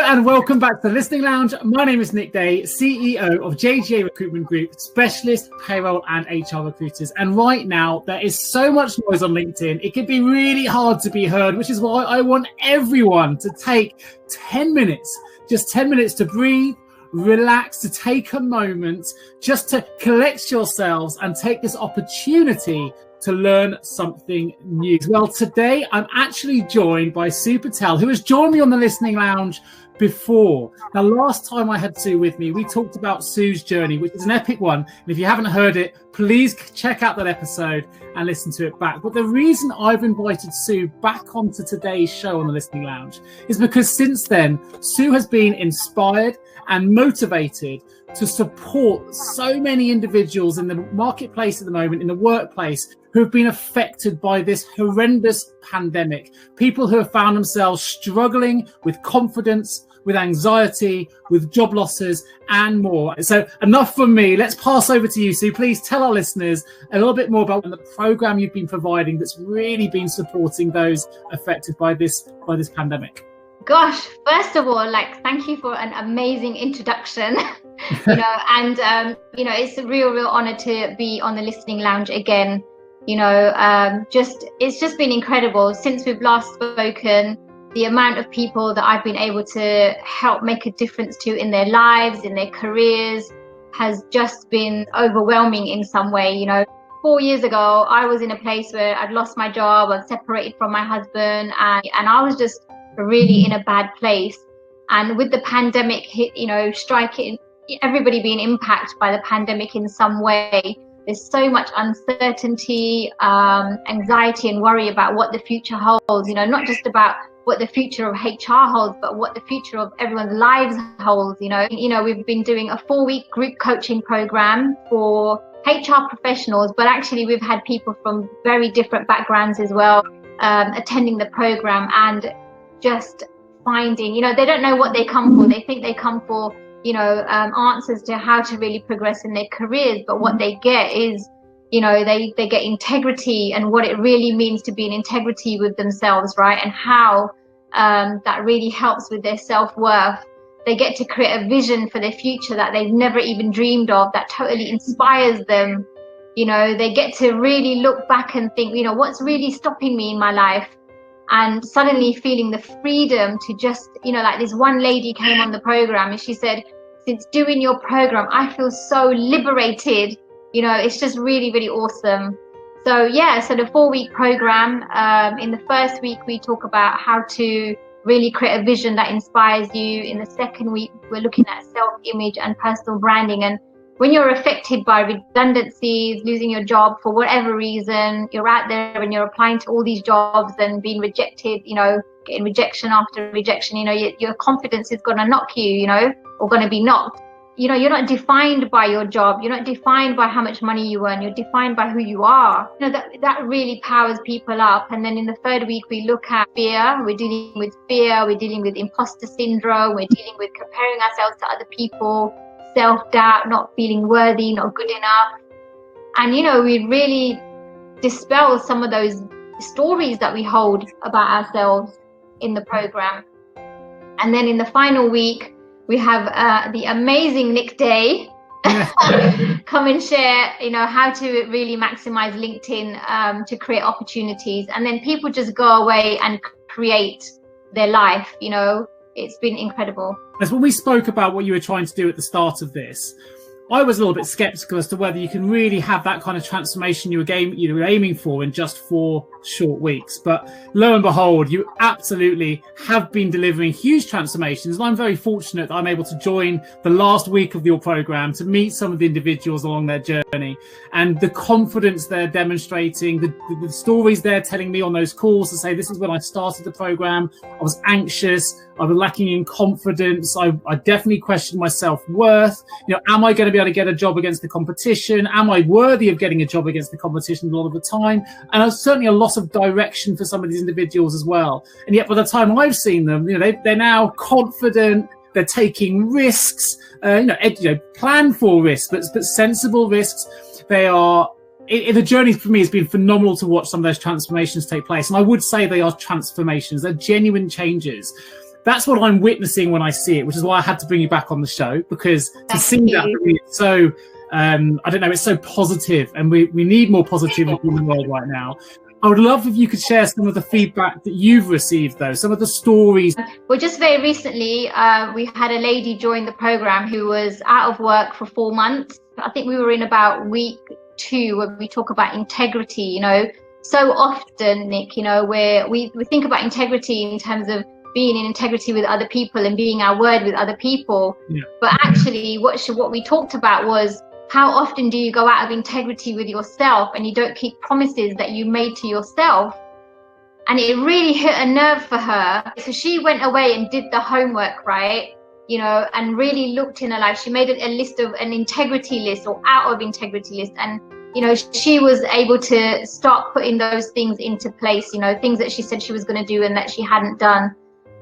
and welcome back to the Listening Lounge. My name is Nick Day, CEO of JGA Recruitment Group, specialist payroll and HR recruiters. And right now, there is so much noise on LinkedIn, it can be really hard to be heard, which is why I want everyone to take 10 minutes, just 10 minutes to breathe, relax, to take a moment, just to collect yourselves and take this opportunity to learn something new. Well, today I'm actually joined by Su Patel, who has joined me on the Listening Lounge before. Now, last time I had Su with me, we talked about Su's journey, which is an epic one. And if you haven't heard it, please check out that episode and listen to it back. But the reason I've invited Su back onto today's show on the Listening Lounge is because since then, Su has been inspired and motivated to support so many individuals in the marketplace at the moment, in the workplace, who have been affected by this horrendous pandemic. People who have found themselves struggling with confidence, with anxiety, with job losses, and more. So enough from me. Let's pass over to you, Su. Please tell our listeners a little bit more about the program you've been providing that's really been supporting those affected by this pandemic. Gosh, first of all, thank you for an amazing introduction. It's a real honor to be on the Listening Lounge again. It's just been incredible since we've last spoken. The amount of people that I've been able to help make a difference to in their lives, in their careers, has just been overwhelming in some way. 4 years ago, I was in a place where I'd lost my job, I'd separated from my husband, and I was just really in a bad place. And with the pandemic hit, striking, everybody being impacted by the pandemic in some way, there's so much uncertainty, anxiety and worry about what the future holds, not just about what the future of HR holds, but what the future of everyone's lives holds. We've been doing a 4-week group coaching program for HR professionals, but actually we've had people from very different backgrounds as well, attending the program and just finding, they don't know what they come for. They think they come for answers to how to really progress in their careers, but what they get is, they get integrity and what it really means to be in integrity with themselves, right? And how that really helps with their self-worth. They get to create a vision for their future that they've never even dreamed of, that totally inspires them. They get to really look back and think, what's really stopping me in my life? And suddenly feeling the freedom to just, this one lady came on the program and she said, since doing your program, I feel so liberated. It's just really, really awesome. So the 4-week program, in the first week, we talk about how to really create a vision that inspires you. In the second week, we're looking at self-image and personal branding. And when you're affected by redundancies, losing your job for whatever reason, you're out there and you're applying to all these jobs and being rejected, getting rejection after rejection, your confidence is going to knock you, or going to be knocked. You're not defined by your job. You're not defined by how much money you earn. You're defined by who you are. That really powers people up. And then in the third week, we look at fear. We're dealing with fear. We're dealing with imposter syndrome. We're dealing with comparing ourselves to other people, self-doubt, not feeling worthy, not good enough. And, we really dispel some of those stories that we hold about ourselves in the program. And then in the final week, we have the amazing Nick Day come and share, how to really maximize LinkedIn to create opportunities. And then people just go away and create their life. It's been incredible. As when we spoke about what you were trying to do at the start of this, I was a little bit skeptical as to whether you can really have that kind of transformation you were aiming for in just 4 short weeks. But lo and behold, you absolutely have been delivering huge transformations. And I'm very fortunate that I'm able to join the last week of your program to meet some of the individuals along their journey, and the confidence they're demonstrating, the stories they're telling me on those calls to say, this is when I started the program, I was anxious, I was lacking in confidence, I definitely questioned my self-worth. Am I going to be able to get a job against the competition? Am I worthy of getting a job against the competition a lot of the time? And there's certainly a loss of direction for some of these individuals as well. And yet by the time I've seen them, they're now confident, they're taking risks, plan for risks, but sensible risks. They are, the journey for me has been phenomenal to watch some of those transformations take place. And I would say they are transformations, they're genuine changes. that's what I'm witnessing when I see it, which is why I had to bring you back on the show, because to see that for me, it's so, I don't know, it's so positive, and we need more positivity in the world right now. I would love if you could share some of the feedback that you've received, though, some of the stories. Well, just very recently, we had a lady join the program who was out of work for 4 months. I think we were in about week 2 when we talk about integrity. You know, so often, Nick, you know, where we think about integrity in terms of being in integrity with other people and being our word with other people. Yeah. But actually, what we talked about was, how often do you go out of integrity with yourself and you don't keep promises that you made to yourself? And it really hit a nerve for her. So she went away and did the homework, right? You know, and really looked in her life. She made a list of an integrity list or out of integrity list. And, you know, she was able to start putting those things into place, you know, things that she said she was going to do and that she hadn't done.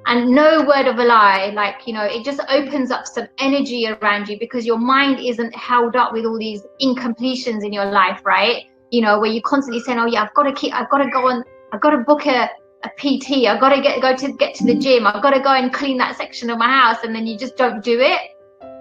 And no word of a lie, like, you know, it just opens up some energy around you, because your mind isn't held up with all these incompletions in your life, right? You know, where you're constantly saying, oh yeah, I've got to book a PT, I've got to get to the gym, I've got to go and clean that section of my house, and then you just don't do it.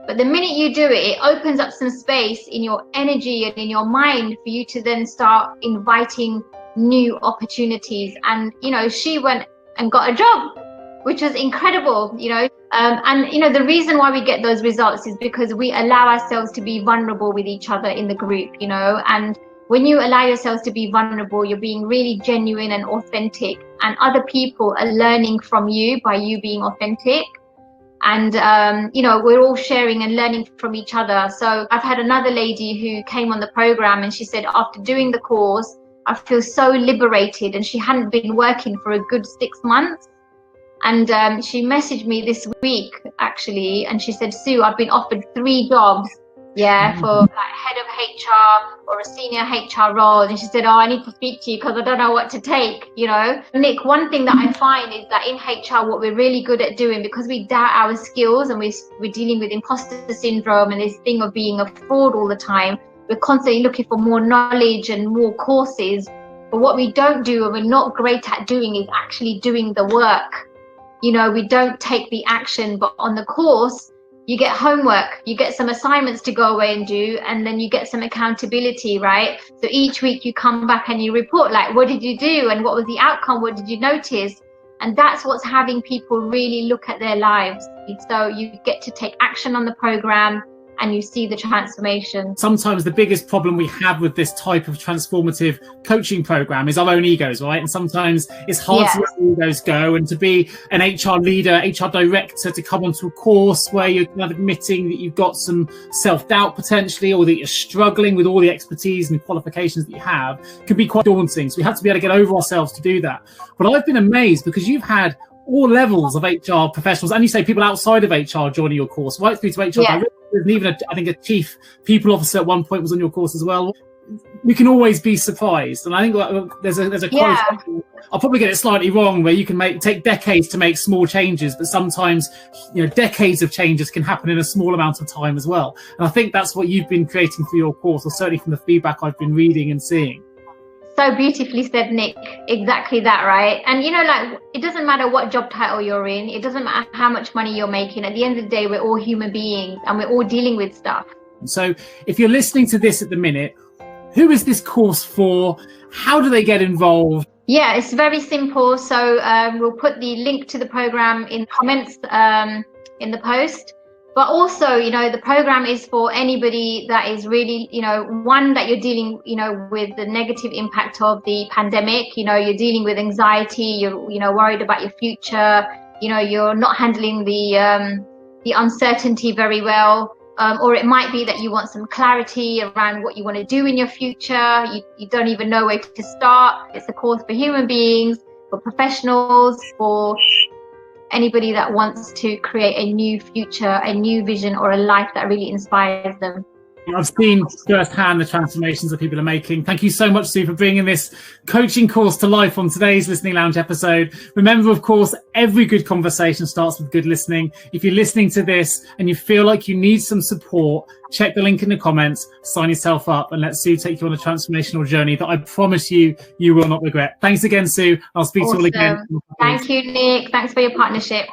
But the minute you do it, it opens up some space in your energy and in your mind for you to then start inviting new opportunities. And, you know, she went and got a job, which was incredible, you know. And, you know, the reason why we get those results is because we allow ourselves to be vulnerable with each other in the group, you know. And when you allow yourselves to be vulnerable, you're being really genuine and authentic, and other people are learning from you by you being authentic. And, you know, we're all sharing and learning from each other. So I've had another lady who came on the program, and she said, after doing the course, I feel so liberated. And she hadn't been working for a good 6 months. And she messaged me this week, actually, and she said, Sue, I've been offered 3 jobs, yeah, for like head of HR or a senior HR role. And she said, oh, I need to speak to you because I don't know what to take, you know. Nick, one thing that I find is that in HR, what we're really good at doing, because we doubt our skills and we're dealing with imposter syndrome and this thing of being a fraud all the time, we're constantly looking for more knowledge and more courses. But what we don't do, and we're not great at doing, is actually doing the work. You know, we don't take the action, but on the course, you get homework, you get some assignments to go away and do, and then you get some accountability, right? So each week you come back and you report, like, what did you do? And what was the outcome? What did you notice? And that's what's having people really look at their lives. So you get to take action on the program, and you see the transformation. Sometimes the biggest problem we have with this type of transformative coaching program is our own egos, right? And sometimes it's hard to let egos go, and to be an HR leader, HR director, to come onto a course where you're kind of admitting that you've got some self-doubt potentially, or that you're struggling with all the expertise and qualifications that you have, can be quite daunting. So we have to be able to get over ourselves to do that. But I've been amazed, because you've had all levels of HR professionals, and you say people outside of HR joining your course, right through to HR directors, and even I think a chief people officer at one point was on your course as well. We can always be surprised, and I think there's a quote. I'll probably get it slightly wrong, where you can take decades to make small changes, but sometimes, you know, decades of changes can happen in a small amount of time as well. And I think that's what you've been creating for your course, or certainly from the feedback I've been reading and seeing. So beautifully said, Nick. Exactly that, right? And, you know, like, it doesn't matter what job title you're in. It doesn't matter how much money you're making. At the end of the day, we're all human beings, and we're all dealing with stuff. So if you're listening to this at the minute, who is this course for? How do they get involved? Yeah, it's very simple. So we'll put the link to the program in the comments in the post. But also, you know, the program is for anybody that is really, you know, one, that you're dealing, you know, with the negative impact of the pandemic. You know, you're dealing with anxiety, you're, you know, worried about your future, you know, you're not handling the uncertainty very well. Or it might be that you want some clarity around what you want to do in your future. You don't even know where to start. It's a course for human beings, for professionals, for anybody that wants to create a new future, a new vision, or a life that really inspires them. I've seen firsthand the transformations that people are making. Thank you so much, Sue, for bringing this coaching course to life on today's Listening Lounge episode. Remember, of course, every good conversation starts with good listening. If you're listening to this and you feel like you need some support, check the link in the comments, sign yourself up, and let Sue take you on a transformational journey that I promise you will not regret. Thanks again, Sue. I'll speak to you all again. Thank you, Nick. Thanks for your partnership.